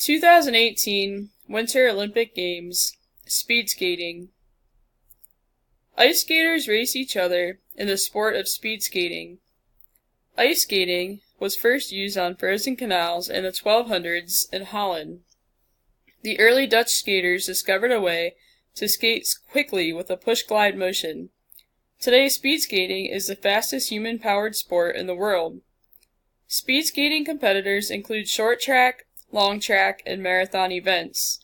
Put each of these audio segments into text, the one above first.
2018 Winter Olympic Games, Speed Skating. Ice skaters race each other in the sport of speed skating. Ice skating was first used on frozen canals in the 1200s in Holland. The early Dutch skaters discovered a way to skate quickly with a push-glide motion. Today, speed skating is the fastest human-powered sport in the world. Speed skating competitors include short track, long track, and marathon events.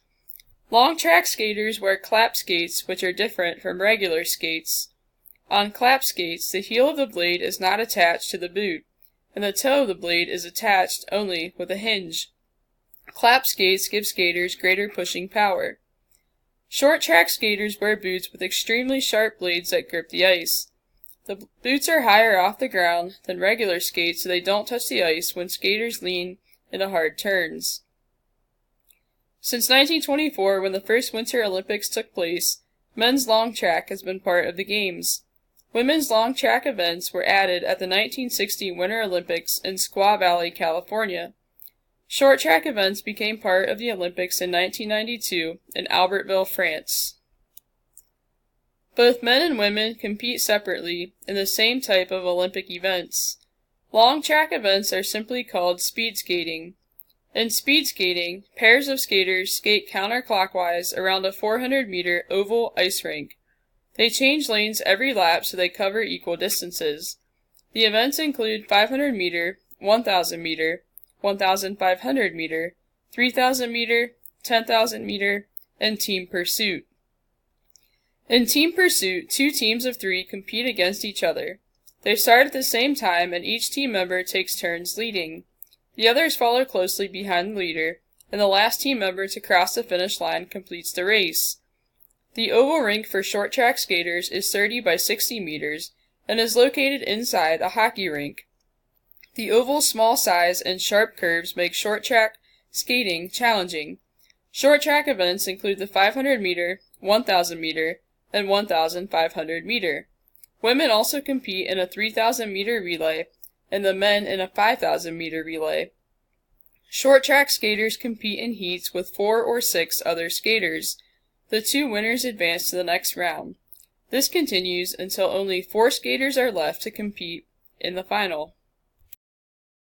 Long track skaters wear clap skates, which are different from regular skates. On clap skates, the heel of the blade is not attached to the boot, and the toe of the blade is attached only with a hinge. Clap skates give skaters greater pushing power. Short track skaters wear boots with extremely sharp blades that grip the ice. The boots are higher off the ground than regular skates, so they don't touch the ice when skaters lean into hard turns. Since 1924, when the first Winter Olympics took place, men's long track has been part of the Games. Women's long track events were added at the 1960 Winter Olympics in Squaw Valley, California. Short track events became part of the Olympics in 1992 in Albertville, France. Both men and women compete separately in the same type of Olympic events. Long track events are simply called speed skating. In speed skating, pairs of skaters skate counterclockwise around a 400-meter oval ice rink. They change lanes every lap so they cover equal distances. The events include 500-meter, 1,000-meter, 1,500-meter, 3,000-meter, 10,000-meter, and team pursuit. In team pursuit, 2 teams of 3 compete against each other. They start at the same time and each team member takes turns leading. The others follow closely behind the leader, and the last team member to cross the finish line completes the race. The oval rink for short track skaters is 30 by 60 meters and is located inside a hockey rink. The oval's small size and sharp curves make short track skating challenging. Short track events include the 500-meter, 1,000-meter, and 1,500-meter. Women also compete in a 3,000-meter relay, and the men in a 5,000-meter relay. Short track skaters compete in heats with 4 or 6 other skaters. The 2 winners advance to the next round. This continues until only 4 skaters are left to compete in the final.